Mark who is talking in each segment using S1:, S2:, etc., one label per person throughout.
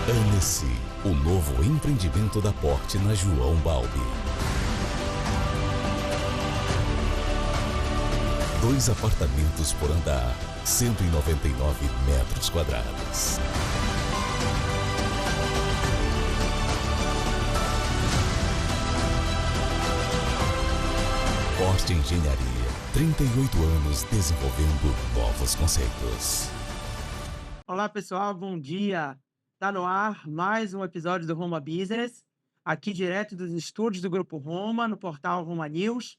S1: Annecy, o novo empreendimento da Porte na João Balbi. 2 apartamentos por andar, 199 metros quadrados. Porte Engenharia, 38 anos desenvolvendo novos conceitos.
S2: Olá pessoal, bom dia! Está no ar mais um episódio do Roma Business, aqui direto dos estúdios do Grupo Roma, no portal Roma News.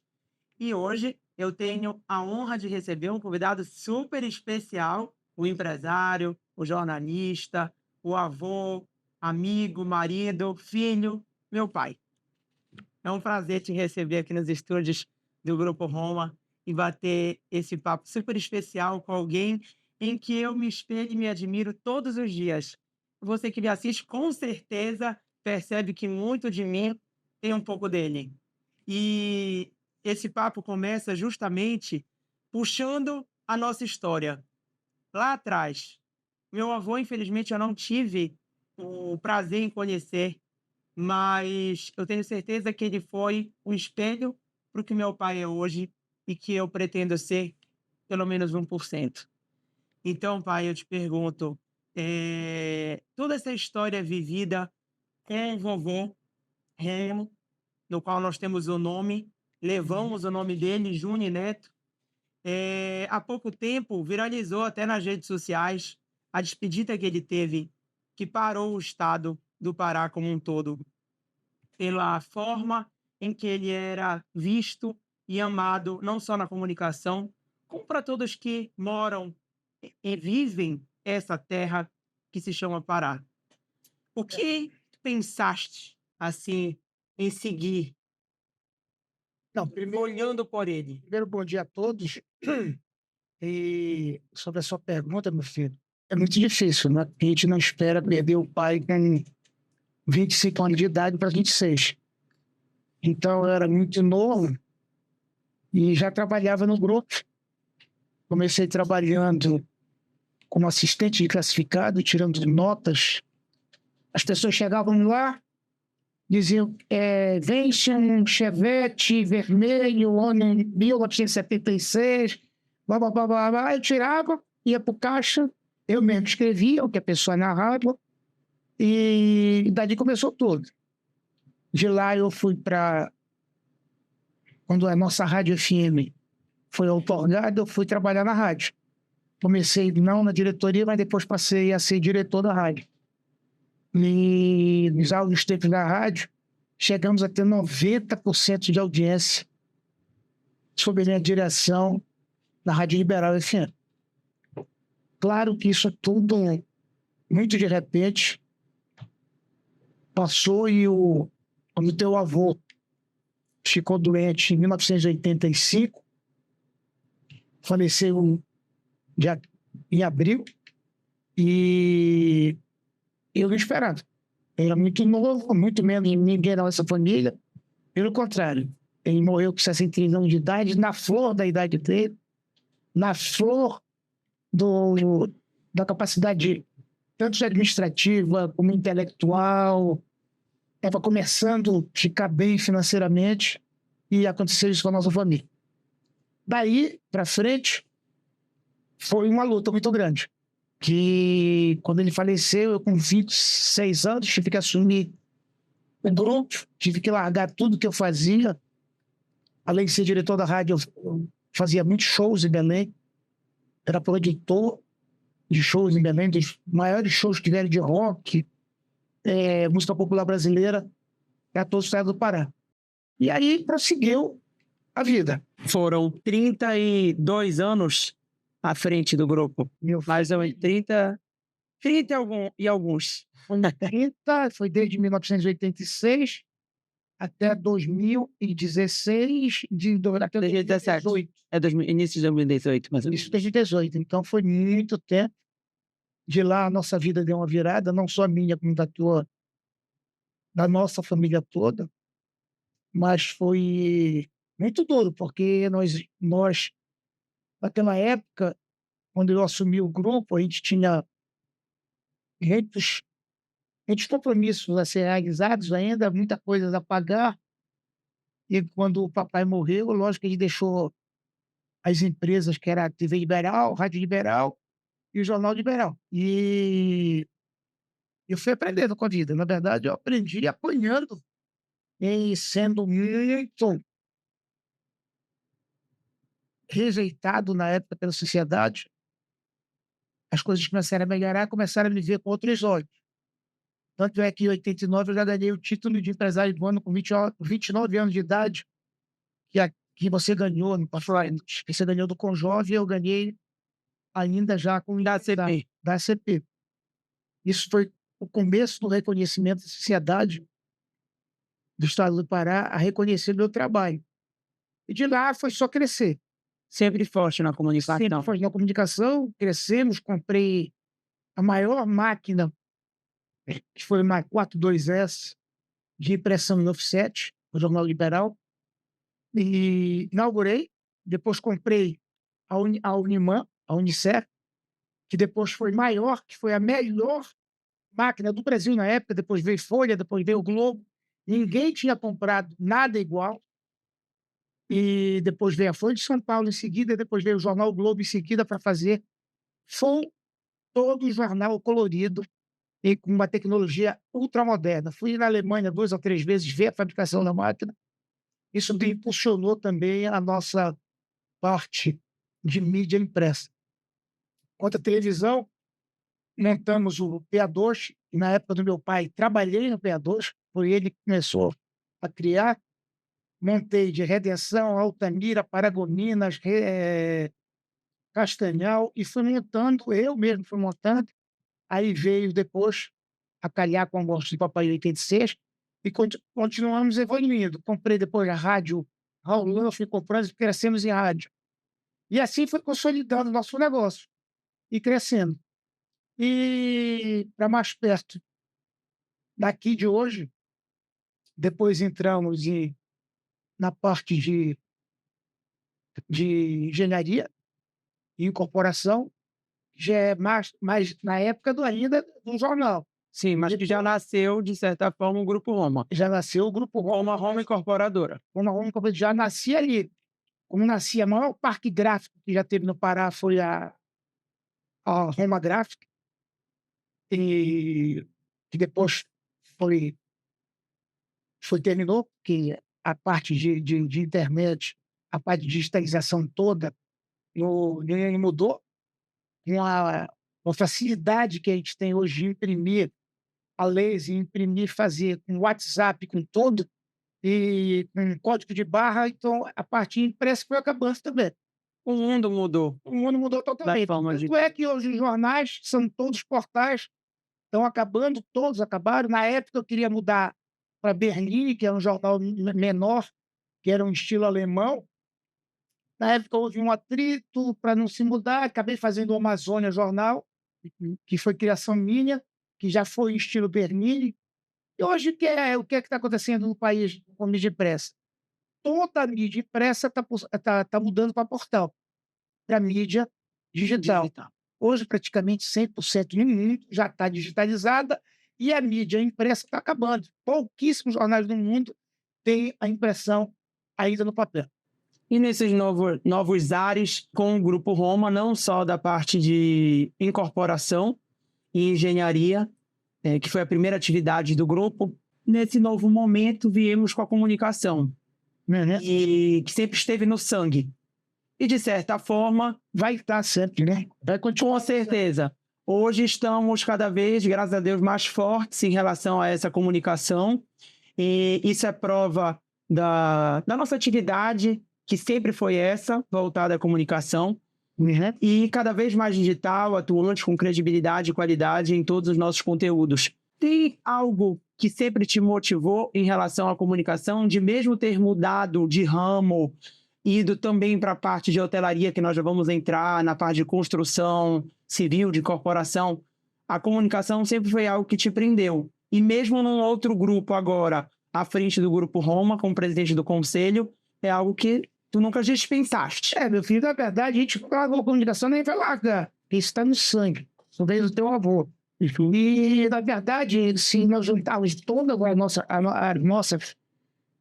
S2: E hoje eu tenho a honra de receber um convidado super especial, o empresário, o jornalista, o avô, amigo, marido, filho, meu pai. É um prazer te receber aqui nos estúdios do Grupo Roma e bater esse papo super especial com alguém em que eu me espelho e me admiro todos os dias. Você que me assiste, com certeza, percebe que muito de mim tem um pouco dele. E esse papo começa justamente puxando a nossa história. Lá atrás, meu avô, infelizmente, eu não tive o prazer em conhecer, mas eu tenho certeza que ele foi um espelho para o que meu pai é hoje e que eu pretendo ser pelo menos 1%. Então, pai, eu te pergunto, toda essa história vivida com o vovô Remo, no qual nós temos o nome, levamos o nome dele, Júnior Neto, há pouco tempo viralizou até nas redes sociais a despedida que ele teve, que parou o estado do Pará como um todo, pela forma em que ele era visto e amado, não só na comunicação, como para todos que moram e vivem essa terra que se chama Pará. O que pensaste, assim, em seguir,
S3: Não, primeiro,
S2: olhando por ele?
S3: bom dia a todos. E sobre a sua pergunta, meu filho, é muito difícil, né? A gente não espera perder o pai com 25 anos de idade para 26. Então, eu era muito novo e já trabalhava no grupo. Comecei trabalhando como assistente de classificado, tirando notas. As pessoas chegavam lá, diziam, vence um Chevette vermelho, ano 1976, blá, blá, blá, blá, blá. Eu tirava, ia para o caixa, eu mesmo escrevia o que a pessoa narrava, e dali começou tudo. De lá eu fui para... Quando a nossa rádio FM foi outorgada, eu fui trabalhar na rádio. Comecei não na diretoria, mas depois passei a ser diretor da rádio. E nos áudios tempos da rádio, chegamos a ter 90% de audiência sob a minha direção na Rádio Liberal FM. Claro que isso é tudo muito de repente. Passou e quando o teu avô ficou doente em 1985, faleceu em abril, e eu não esperava. Era muito novo, muito menos ninguém da nossa família. Pelo contrário, ele morreu com 61 anos de idade, na flor da idade dele, na flor da capacidade tanto administrativa como intelectual. Estava começando a ficar bem financeiramente e aconteceu isso com a nossa família. Daí para frente, foi uma luta muito grande. Que quando ele faleceu, eu com 26 anos, tive que assumir o grupo, tive que largar tudo que eu fazia. Além de ser diretor da rádio, eu fazia muitos shows em Belém, era produtor de shows em Belém, dos maiores shows que vieram de rock, música popular brasileira, a todo o estado do Pará. E aí prosseguiu a vida.
S2: Foram 32 anos à frente do grupo. Mais ou menos 30 e alguns.
S3: Foi desde 1986 até 2016, até
S2: 2017. Início de 2018, mais ou menos.
S3: Isso desde 2018. Então foi muito tempo. De lá a nossa vida deu uma virada, não só a minha, como da nossa família toda. Mas foi muito duro, porque nós Naquela época, quando eu assumi o grupo, a gente tinha muitos, muitos compromissos a ser realizados ainda, muita coisa a pagar. E quando o papai morreu, lógico que ele deixou as empresas, que era a TV Liberal, Rádio Liberal e o Jornal Liberal. E eu fui aprendendo com a vida. Na verdade, eu aprendi apanhando e sendo muito rejeitado na época pela sociedade. As coisas começaram a melhorar, começaram a me ver com outros olhos. Tanto é que em 89 eu já ganhei o título de empresário do ano com 29 anos de idade, que você ganhou no passado. Você ganhou do Conjove e eu ganhei ainda já com
S2: Da ACP.
S3: da ACP. Isso foi o começo do reconhecimento da sociedade do Estado do Pará a reconhecer o meu trabalho. E de lá foi só crescer.
S2: Sempre forte na comunicação.
S3: Sempre foi na comunicação, crescemos, comprei a maior máquina, que foi uma 42S, de impressão em offset, no Jornal Liberal, e inaugurei. Depois comprei a Uniman, a Unicef, que depois foi maior, que foi a melhor máquina do Brasil na época. Depois veio Folha, depois veio o Globo. Ninguém tinha comprado nada igual. E depois veio a Folha de São Paulo em seguida, depois veio o Jornal Globo em seguida para fazer full todo o jornal colorido e com uma tecnologia ultramoderna. Fui na Alemanha 2 ou 3 vezes ver a fabricação da máquina. Isso impulsionou também a nossa parte de mídia impressa. Quanto à televisão, montamos o PA2, e na época do meu pai trabalhei no PA2, foi ele que começou a criar. Montei de Redenção, Altamira, Paragominas, Castanhal, e fui montando, eu mesmo fui montando. Aí veio depois a calhar com o Gosto de Papai em 86, e continuamos evoluindo. Comprei depois a rádio Raulão, fui comprando e crescemos em rádio. E assim foi consolidando o nosso negócio e crescendo. E para mais perto daqui de hoje, depois entramos na parte de engenharia e incorporação, já é mais na época ainda do jornal.
S2: Sim, mas que já nasceu, de certa forma, o Grupo Roma.
S3: Já nasceu o Grupo Roma.
S2: Roma Incorporadora.
S3: Roma Incorporadora já nascia ali. Como nascia, o maior parque gráfico que já teve no Pará foi a Roma Gráfica, e que depois terminou, que a parte de internet, a parte de digitalização toda mudou, com a facilidade que a gente tem hoje de imprimir a laser, imprimir, fazer com WhatsApp, com todo, e com código de barra. Então a parte impressa foi acabando também.
S2: O mundo mudou.
S3: O mundo mudou totalmente. Tanto é que hoje os jornais são todos portais, estão acabando, todos acabaram. Na época eu queria mudar para Berlim, que era um jornal menor, que era um estilo alemão. Na época houve um atrito para não se mudar, acabei fazendo o Amazônia Jornal, que foi criação minha, que já foi em estilo Bernini. E hoje o que está acontecendo no país com mídia impressa? Toda a mídia impressa está mudando para portal, para mídia digital. Hoje, praticamente 100% do mundo já está digitalizada e a mídia impressa está acabando. Pouquíssimos jornais do mundo têm a impressão ainda no papel.
S2: E nesses novos ares com o Grupo Roma, não só da parte de incorporação e engenharia, que foi a primeira atividade do grupo, nesse novo momento viemos com a comunicação, e que sempre esteve no sangue. E, de certa forma...
S3: Vai estar sempre, né?
S2: Vai continuar. Com certeza. Hoje estamos cada vez, graças a Deus, mais fortes em relação a essa comunicação. E isso é prova da nossa atividade, que sempre foi essa, voltada à comunicação. E cada vez mais digital, atuante com credibilidade e qualidade em todos os nossos conteúdos. Tem algo que sempre te motivou em relação à comunicação, de mesmo ter mudado de ramo, ido também para a parte de hotelaria, que nós já vamos entrar, na parte de construção civil, de corporação, a comunicação sempre foi algo que te prendeu. E mesmo num outro grupo agora, à frente do Grupo Roma, como presidente do conselho, é algo que tu nunca dispensaste.
S3: Meu filho, na verdade, a gente largou a comunicação, nem vai largar. Isso está no sangue. Isso veio do teu avô. E, na verdade, se nós juntarmos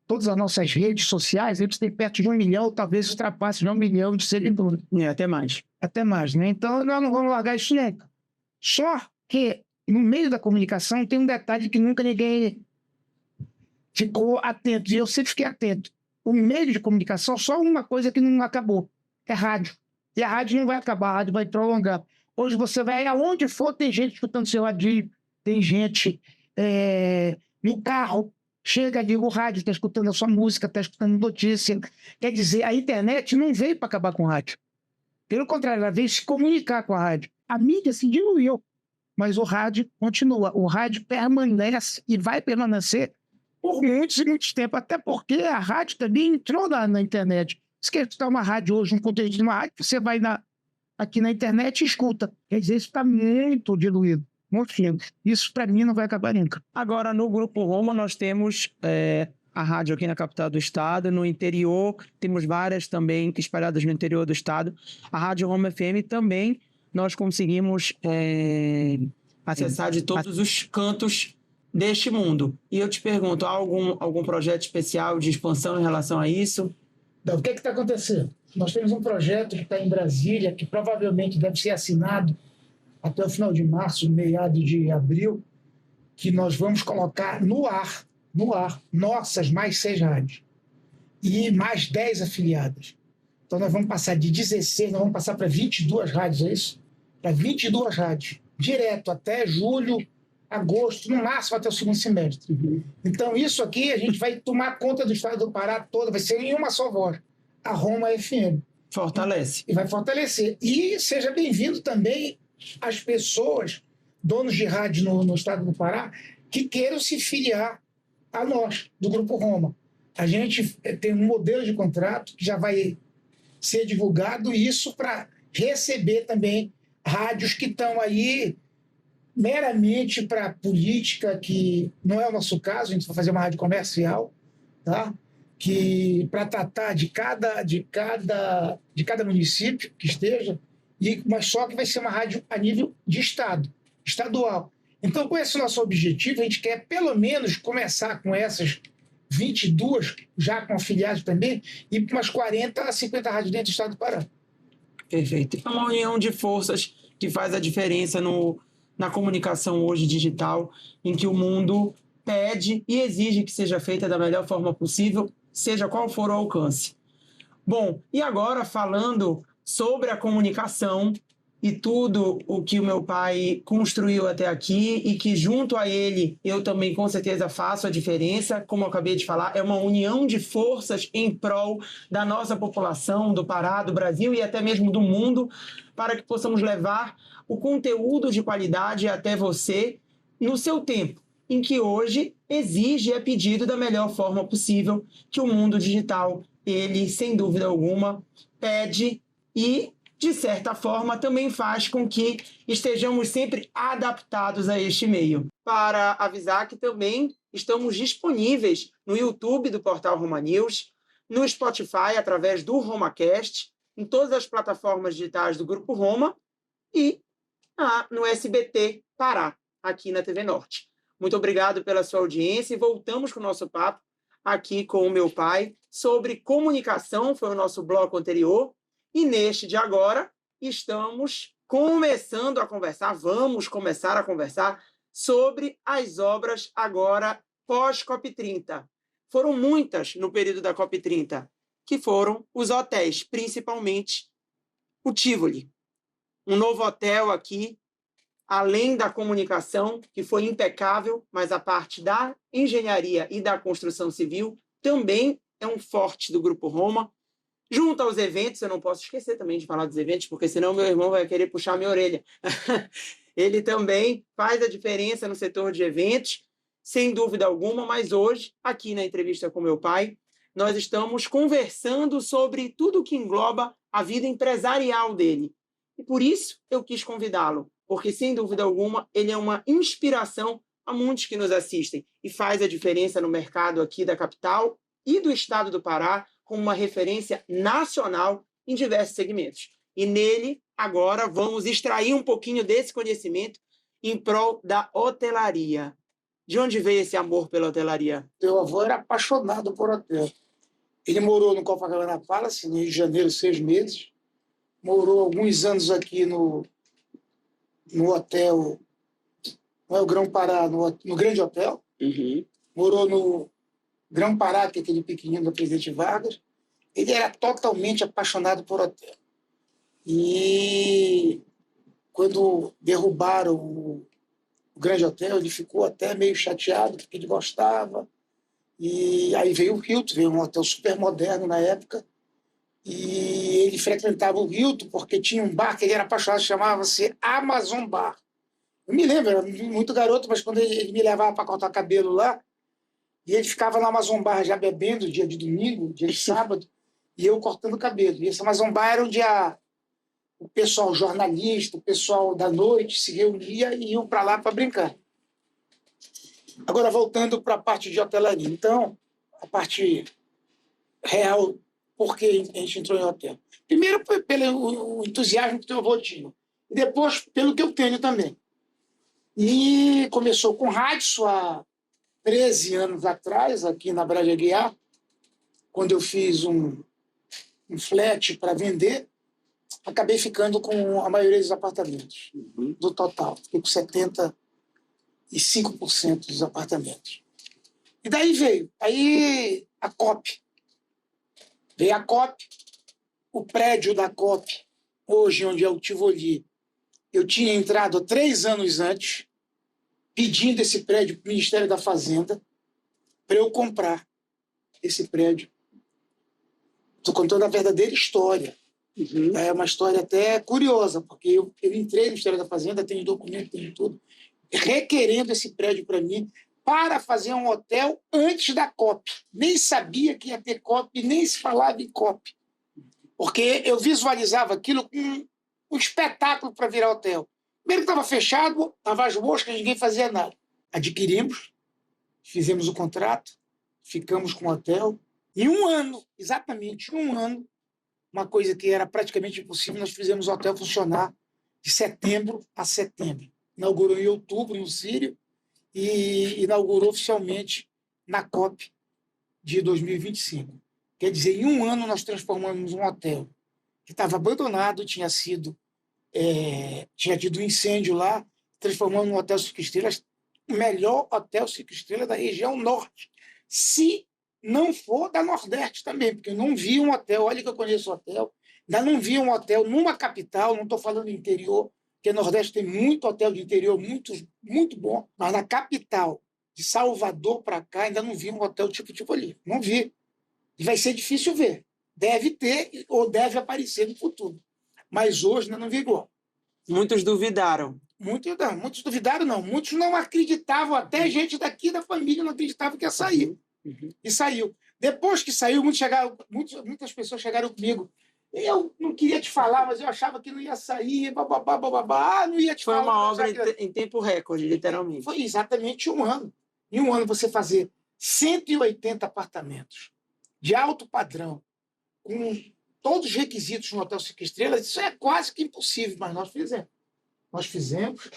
S3: todas as nossas redes sociais, eles têm perto de 1 milhão, talvez ultrapasse 1 milhão de seguidores.
S2: Até mais.
S3: Até mais, né? Então, nós não vamos largar isso nunca. Só que, no meio da comunicação, tem um detalhe que nunca ninguém ficou atento. E eu sempre fiquei atento. O meio de comunicação, só uma coisa que não acabou. É rádio. E a rádio não vai acabar, a rádio vai prolongar. Hoje você vai aonde for, tem gente escutando seu rádio, tem gente no carro, chega, liga o rádio, está escutando a sua música, está escutando notícia. Quer dizer, a internet não veio para acabar com o rádio. Pelo contrário, ela veio se comunicar com a rádio. A mídia se diluiu, mas o rádio continua. O rádio permanece e vai permanecer por muitos e muitos tempos, até porque a rádio também entrou na internet. Se quer escutar uma rádio hoje, um conteúdo de uma rádio, você vai aqui na internet e escuta. Quer dizer, isso está muito diluído, muito fino. Isso, para mim, não vai acabar nunca.
S2: Agora, no Grupo Roma, nós temos a rádio aqui na capital do estado, no interior, temos várias também espalhadas no interior do estado. A Rádio Roma FM também nós conseguimos acessar de todos os cantos deste mundo. E eu te pergunto, há algum projeto especial de expansão em relação a isso?
S3: O que está acontecendo? Nós temos um projeto que está em Brasília, que provavelmente deve ser assinado até o final de março, meados de abril, que nós vamos colocar no ar, nossas mais 6 rádios e mais 10 afiliadas. Então nós vamos passar de 16, nós vamos passar para 22 rádios, é isso? Para 22 rádios, direto até julho, agosto, no máximo até o segundo semestre. Então isso aqui a gente vai tomar conta do estado do Pará todo, vai ser em uma só voz, a Roma FM.
S2: Fortalece.
S3: E vai fortalecer. E seja bem-vindo também as pessoas, donos de rádio no estado do Pará, que queiram se filiar a nós, do Grupo Roma. A gente tem um modelo de contrato que já vai ser divulgado, isso para receber também rádios que estão aí meramente para política, que não é o nosso caso, a gente vai fazer uma rádio comercial, tá? Que para tratar de cada município que esteja, mas só que vai ser uma rádio a nível de estado, estadual. Então, com esse nosso objetivo, a gente quer pelo menos começar com essas 22, já com afiliados também, e com umas 40 a 50 rádios dentro do estado do Pará.
S2: Perfeito. É uma união de forças que faz a diferença na comunicação hoje digital, em que o mundo pede e exige que seja feita da melhor forma possível, seja qual for o alcance. Bom, e agora falando sobre a comunicação e tudo o que o meu pai construiu até aqui e que junto a ele eu também com certeza faço a diferença, como eu acabei de falar, é uma união de forças em prol da nossa população, do Pará, do Brasil e até mesmo do mundo, para que possamos levar o conteúdo de qualidade até você no seu tempo, em que hoje exige e é pedido da melhor forma possível, que o mundo digital, ele, sem dúvida alguma, pede e, de certa forma, também faz com que estejamos sempre adaptados a este meio. Para avisar que também estamos disponíveis no YouTube do Portal Roma News, no Spotify, através do RomaCast, em todas as plataformas digitais do Grupo Roma e no SBT Pará, aqui na TV Norte. Muito obrigado pela sua audiência e voltamos com o nosso papo aqui com o meu pai sobre comunicação, foi o nosso bloco anterior, e neste de agora estamos começando a conversar, vamos começar a conversar sobre as obras agora pós-COP30. Foram muitas no período da COP30, que foram os hotéis, principalmente o Tivoli. Um novo hotel aqui, além da comunicação, que foi impecável, mas a parte da engenharia e da construção civil também é um forte do Grupo Roma. Junto aos eventos, eu não posso esquecer também de falar dos eventos, porque senão meu irmão vai querer puxar minha orelha. Ele também faz a diferença no setor de eventos, sem dúvida alguma, mas hoje, aqui na entrevista com meu pai, nós estamos conversando sobre tudo que engloba a vida empresarial dele. E por isso eu quis convidá-lo, porque, sem dúvida alguma, ele é uma inspiração a muitos que nos assistem e faz a diferença no mercado aqui da capital e do estado do Pará, como uma referência nacional em diversos segmentos. E nele, agora, vamos extrair um pouquinho desse conhecimento em prol da hotelaria. De onde veio esse amor pela hotelaria?
S3: Meu avô era apaixonado por hotel. Ele morou no Copacabana Palace, no Rio de Janeiro, 6 meses. Morou alguns anos aqui no hotel, não é o Grão Pará, no Grande Hotel.
S2: Uhum.
S3: Morou no Grão Pará, que é aquele pequenininho do Presidente Vargas. Ele era totalmente apaixonado por hotel. E quando derrubaram o Grande Hotel, ele ficou até meio chateado, porque ele gostava. E aí veio o Hilton, veio um hotel super moderno na época. E ele frequentava o Hilton porque tinha um bar que ele era apaixonado, chamava-se Amazon Bar. Eu me lembro, era muito garoto, mas quando ele me levava para cortar cabelo lá, e ele ficava no Amazon Bar já bebendo, dia de domingo, dia de sábado, e eu cortando cabelo. E esse Amazon Bar era onde o pessoal jornalista, o pessoal da noite se reunia e iam para lá para brincar. Agora, voltando para a parte de hotelaria. Então, a parte real, por que a gente entrou em hotel? Primeiro, pelo entusiasmo que o teu avô tinha. E depois, pelo que eu tenho também. E começou com rádio há 13 anos atrás, aqui na Braga Aguiar, quando eu fiz um flat para vender, acabei ficando com a maioria dos apartamentos, do total. Fiquei com 75% dos apartamentos. E daí veio. Aí a COP. Veio a COP, o prédio da COP, hoje onde é o Tivoli, eu tinha entrado 3 anos antes, pedindo esse prédio para o Ministério da Fazenda, para eu comprar esse prédio. Estou contando a verdadeira história.
S2: Uhum.
S3: É uma história até curiosa, porque eu entrei no Ministério da Fazenda, tenho documento, tenho tudo, requerendo esse prédio para mim, para fazer um hotel antes da COP. Nem sabia que ia ter COP, nem se falava em COP. Porque eu visualizava aquilo como um espetáculo para virar hotel. Primeiro que estava fechado, estava as moscas, ninguém fazia nada. Adquirimos, fizemos o contrato, ficamos com o hotel. Em 1 ano, exatamente 1 ano, uma coisa que era praticamente impossível, nós fizemos o hotel funcionar de setembro a setembro. Inaugurou em outubro, no Sírio, e inaugurou oficialmente na COP de 2025. Quer dizer, em 1 ano nós transformamos um hotel que estava abandonado, tinha tido um incêndio lá, transformamos num hotel 5 estrelas, o melhor hotel 5 estrelas da região norte, se não for da Nordeste também, porque eu não vi um hotel, olha que eu conheço o hotel, ainda não vi um hotel numa capital, não estou falando interior, porque no Nordeste tem muito hotel de interior, muito bom, mas na capital, de Salvador para cá, ainda não vi um hotel tipo ali. Não vi. E vai ser difícil ver. Deve ter ou deve aparecer no futuro. Mas hoje ainda não vi igual.
S2: Muitos duvidaram.
S3: Muitos duvidaram, não. Muitos não acreditavam, até gente daqui da família não acreditava que ia sair.
S2: Uhum.
S3: E saiu. Depois que saiu, muitas pessoas chegaram comigo. Eu não queria te falar, mas eu achava que não ia sair, bababá, não ia te
S2: Foi
S3: falar.
S2: uma obra em tempo recorde, literalmente.
S3: Foi exatamente 1 ano. Em 1 ano você fazer 180 apartamentos de alto padrão, com todos os requisitos de um hotel 5 estrelas, isso é quase que impossível, mas nós fizemos. Nós fizemos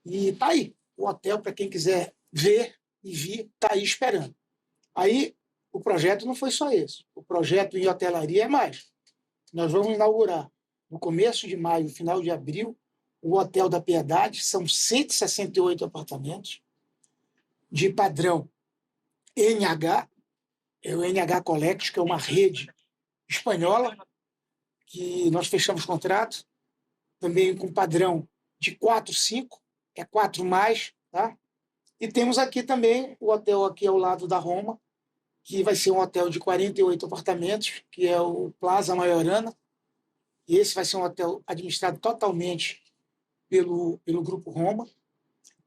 S3: e está aí. O hotel, para quem quiser ver e vir, está aí esperando. Aí, o projeto não foi só esse. O projeto em hotelaria é mais. Nós vamos inaugurar, no começo de maio, final de abril, o Hotel da Piedade. São 168 apartamentos de padrão NH, é o NH Collection, que é uma rede espanhola, que nós fechamos contrato, também com padrão de 4, 5, é 4 mais, tá? E temos aqui também o hotel aqui ao lado da Roma, que vai ser um hotel de 48 apartamentos, que é o Plaza Maiorana. E esse vai ser um hotel administrado totalmente pelo Grupo Roma.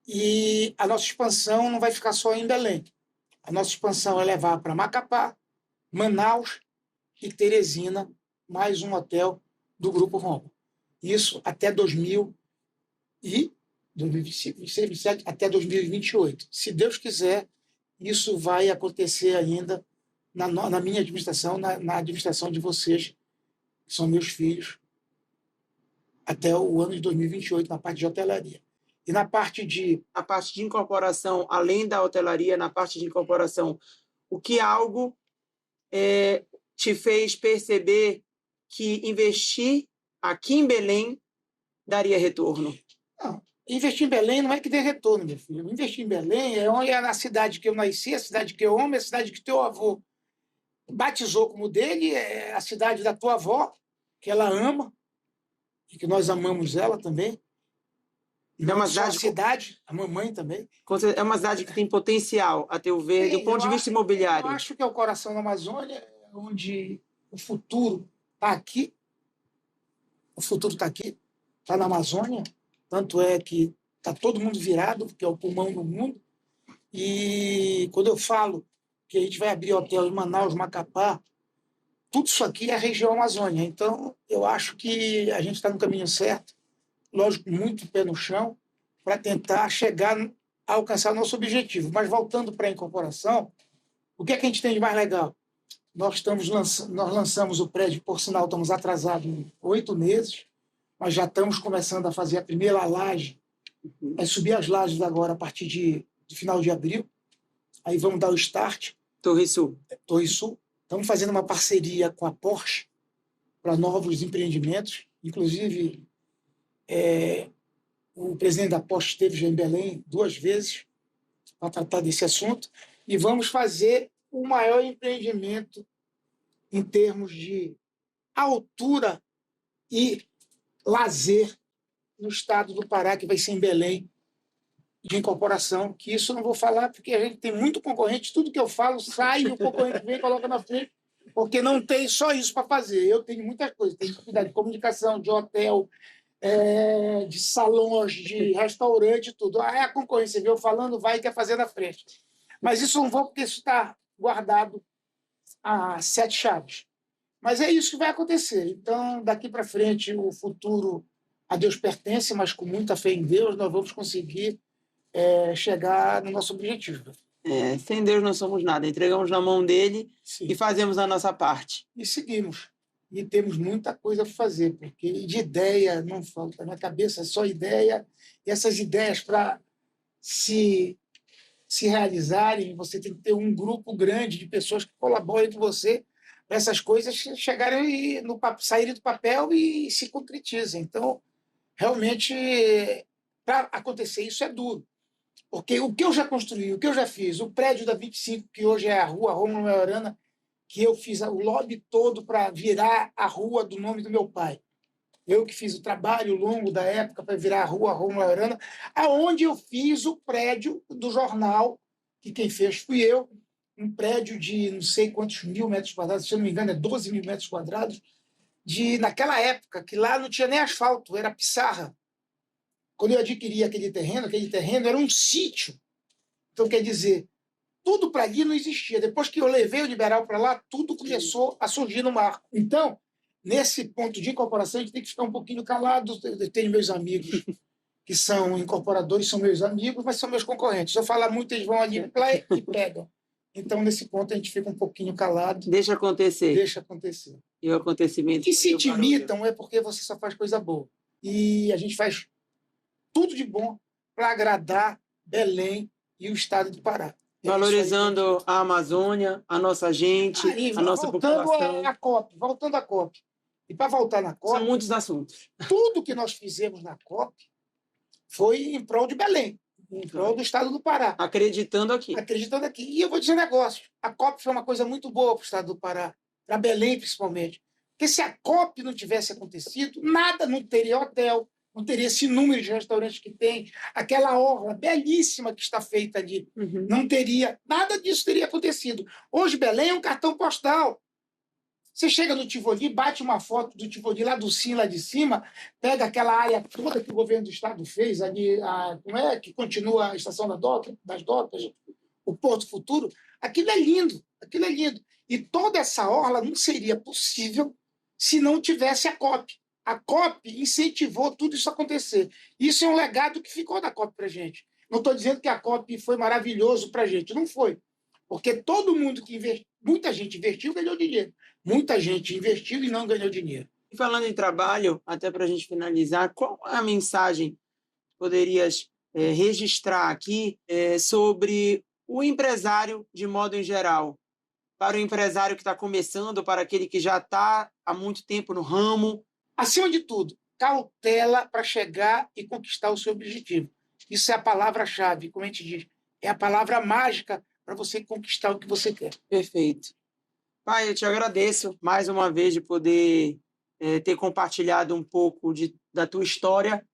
S3: E a nossa expansão não vai ficar só em Belém. A nossa expansão é levar para Macapá, Manaus e Teresina, mais um hotel do Grupo Roma. Isso até 2025, 2027, até 2028. Se Deus quiser, isso vai acontecer ainda na minha administração, na administração de vocês, que são meus filhos, até o ano de 2028, na parte de hotelaria. E na parte de
S2: incorporação, além da hotelaria, na parte de incorporação, o que algo te fez perceber que investir aqui em Belém daria retorno?
S3: Não, investir em Belém não é que dê retorno, meu filho. Investir em Belém é na cidade que eu nasci, a cidade que eu amo, é a cidade que teu avô batizou como dele, é a cidade da tua avó, que ela ama, e que nós amamos ela também.
S2: É uma
S3: Só a
S2: cidade,
S3: cidade, a mamãe também.
S2: é uma cidade que tem potencial, a teu ver, do ponto de vista imobiliário.
S3: Eu acho que é o coração da Amazônia, onde o futuro está aqui. O futuro está aqui, está na Amazônia. Tanto é que está todo mundo virado, porque é o pulmão do mundo. E quando eu falo que a gente vai abrir hotel em Manaus, Macapá, tudo isso aqui é a região Amazônia. Então, eu acho que a gente está no caminho certo, lógico, muito pé no chão, para tentar chegar a alcançar o nosso objetivo. Mas, voltando para a incorporação, o que é que a gente tem de mais legal? Nós lançamos o prédio, por sinal, estamos atrasados em 8 meses, mas já estamos começando a fazer a primeira laje, subir as lajes agora a partir do final de abril. Aí vamos dar o start.
S2: Torre Sul.
S3: Estamos fazendo uma parceria com a Porsche para novos empreendimentos. Inclusive, o presidente da Porsche esteve já em Belém 2 vezes para tratar desse assunto. E vamos fazer o maior empreendimento em termos de altura e lazer no estado do Pará, que vai ser em Belém, de incorporação, que isso eu não vou falar, porque a gente tem muito concorrente, tudo que eu falo sai e o concorrente vem e coloca na frente, porque não tem só isso para fazer. Eu tenho muitas coisas, tenho que cuidar de comunicação, de hotel, de salões, de restaurante, tudo. É a concorrência, viu? Falando, vai e quer fazer na frente. Mas isso não vou, porque isso está guardado a 7 chaves. Mas é isso que vai acontecer. Então, daqui para frente, o futuro a Deus pertence, mas com muita fé em Deus, nós vamos conseguir chegar no nosso objetivo.
S2: Sem Deus não somos nada. Entregamos na mão dele. Sim. E fazemos a nossa parte.
S3: E seguimos. E temos muita coisa para fazer, porque de ideia não falta. Na cabeça é só ideia. E essas ideias, para se realizarem, você tem que ter um grupo grande de pessoas que colaborem com você para essas coisas chegarem saírem do papel e se concretizem. Então, realmente, para acontecer isso é duro. Porque o que eu já construí, o que eu já fiz, o prédio da 25, que hoje é a rua Rômulo Melhorana, que eu fiz o lobby todo para virar a rua do nome do meu pai. Eu que fiz o trabalho longo da época para virar a rua Rômulo Melhorana, aonde eu fiz o prédio do jornal, que quem fez fui eu, um prédio de não sei quantos 1.000 metros quadrados, se eu não me engano, é 12.000 metros quadrados, naquela época, que lá não tinha nem asfalto, era pissarra. Quando eu adquiri aquele terreno era um sítio. Então, quer dizer, tudo para ali não existia. Depois que eu levei o Liberal para lá, tudo começou a surgir no mar. Então, nesse ponto de incorporação, a gente tem que ficar um pouquinho calado. Eu tenho meus amigos que são incorporadores, são meus amigos, mas são meus concorrentes. Se eu falar muito, eles vão ali e pegam. Então, nesse ponto, a gente fica um pouquinho calado.
S2: Deixa acontecer.
S3: Deixa acontecer.
S2: E o acontecimento...
S3: E se te imitam é porque você só faz coisa boa. E a gente faz tudo de bom para agradar Belém e o estado do Pará.
S2: Valorizando a Amazônia, a nossa gente, a nossa população.
S3: Voltando à COP. E para voltar na COP...
S2: São muitos assuntos.
S3: Tudo que nós fizemos na COP foi em prol de Belém, em prol do estado do Pará.
S2: Acreditando aqui.
S3: E eu vou dizer um negócio. A COP foi uma coisa muito boa para o estado do Pará, para Belém principalmente. Porque se a COP não tivesse acontecido, nada, não teria hotel, não teria esse número de restaurantes que tem, aquela orla belíssima que está feita ali. Não teria, nada disso teria acontecido. Hoje, Belém é um cartão postal. Você chega no Tivoli, bate uma foto do Tivoli lá do Sim, lá de cima, pega aquela área toda que o governo do estado fez, ali, que continua a estação das docas, o Porto Futuro. Aquilo é lindo, aquilo é lindo. E toda essa orla não seria possível se não tivesse a COP. A COP incentivou tudo isso a acontecer. Isso é um legado que ficou da COP para a gente. Não estou dizendo que a COP foi maravilhoso para a gente. Não foi. Porque todo mundo que Muita gente investiu e ganhou dinheiro. Muita gente investiu e não ganhou dinheiro.
S2: E falando em trabalho, até para a gente finalizar, qual é a mensagem que poderias registrar aqui sobre o empresário de modo em geral? Para o empresário que está começando, para aquele que já está há muito tempo no ramo?
S3: Acima de tudo, cautela para chegar e conquistar o seu objetivo. Isso é a palavra-chave, como a gente diz. É a palavra mágica para você conquistar o que você quer.
S2: Perfeito. Pai, eu te agradeço mais uma vez de poder ter compartilhado um pouco da tua história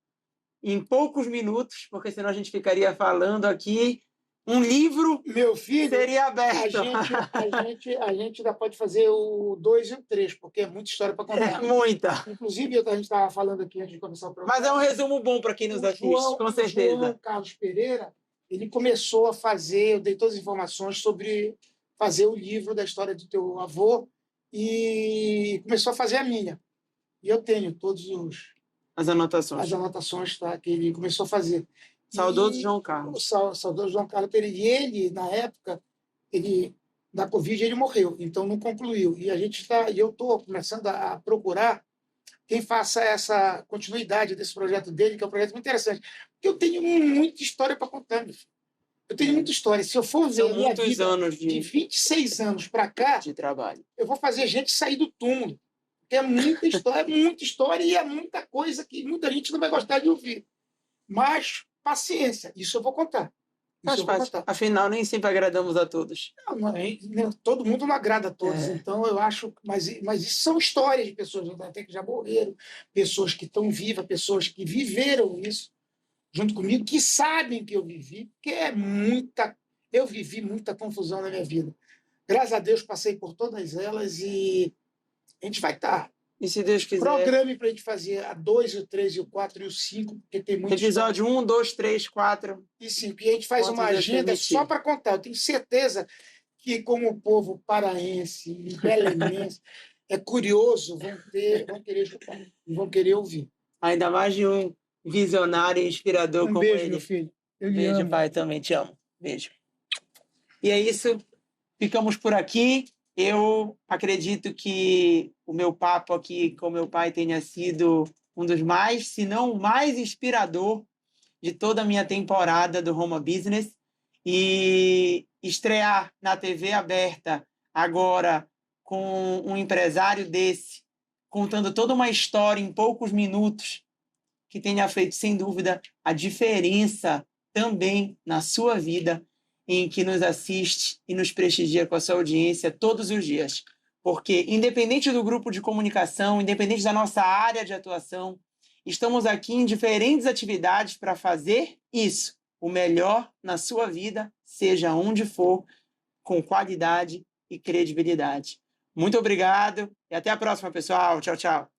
S2: em poucos minutos, porque senão a gente ficaria falando aqui. Um livro,
S3: meu filho,
S2: seria aberto.
S3: A gente ainda pode fazer o 2 e o 3, porque é muita história para contar.
S2: Muita.
S3: Inclusive, a gente estava falando aqui antes de começar o programa.
S2: Mas é um resumo bom para quem nos assiste, com certeza.
S3: O João Carlos Pereira, ele começou a fazer, eu dei todas as informações sobre fazer o livro da história do teu avô e começou a fazer a minha. E eu tenho todos
S2: as
S3: anotações tá, que ele começou a fazer.
S2: Saudoso João Carlos.
S3: Saudoso João Carlos Pereira. E ele, na época, da Covid, ele morreu, então não concluiu. E eu estou começando a procurar quem faça essa continuidade desse projeto dele, que é um projeto muito interessante. Porque eu tenho muita história para contar, meu filho. Eu tenho muita história. Se eu for ver a minha vida
S2: anos
S3: de 26 anos para cá,
S2: de trabalho,
S3: eu vou fazer gente sair do túmulo. Porque é muita história e é muita coisa que muita gente não vai gostar de ouvir. Mas paciência, isso eu vou contar.
S2: Afinal, nem sempre agradamos a todos.
S3: Todo mundo não agrada a todos. Então, eu acho... Mas isso são histórias de pessoas até que já morreram, pessoas que estão vivas, pessoas que viveram isso junto comigo, que sabem que eu vivi, porque eu vivi muita confusão na minha vida. Graças a Deus, passei por todas elas e a gente vai estar...
S2: E se Deus quiser...
S3: Programe para a gente fazer a 2, o 3, o 4 e o 5, porque tem muito...
S2: Episódio 1, 2, 3, 4...
S3: E 5. E a gente faz uma agenda só para contar. Eu tenho certeza que, como o povo paraense e belenense é curioso, vão querer escutar, vão querer ouvir.
S2: Ainda mais de um visionário e inspirador como ele.
S3: Beijo, meu filho.
S2: Beijo, pai. Também te amo. Beijo. E é isso. Ficamos por aqui. Eu acredito que o meu papo aqui com meu pai tenha sido um dos mais, se não o mais inspirador de toda a minha temporada do Roma Business. E estrear na TV aberta agora com um empresário desse, contando toda uma história em poucos minutos, que tenha feito, sem dúvida, a diferença também na sua vida, em que nos assiste e nos prestigia com a sua audiência todos os dias. Porque, independente do grupo de comunicação, independente da nossa área de atuação, estamos aqui em diferentes atividades para fazer isso, o melhor na sua vida, seja onde for, com qualidade e credibilidade. Muito obrigado e até a próxima, pessoal. Tchau, tchau.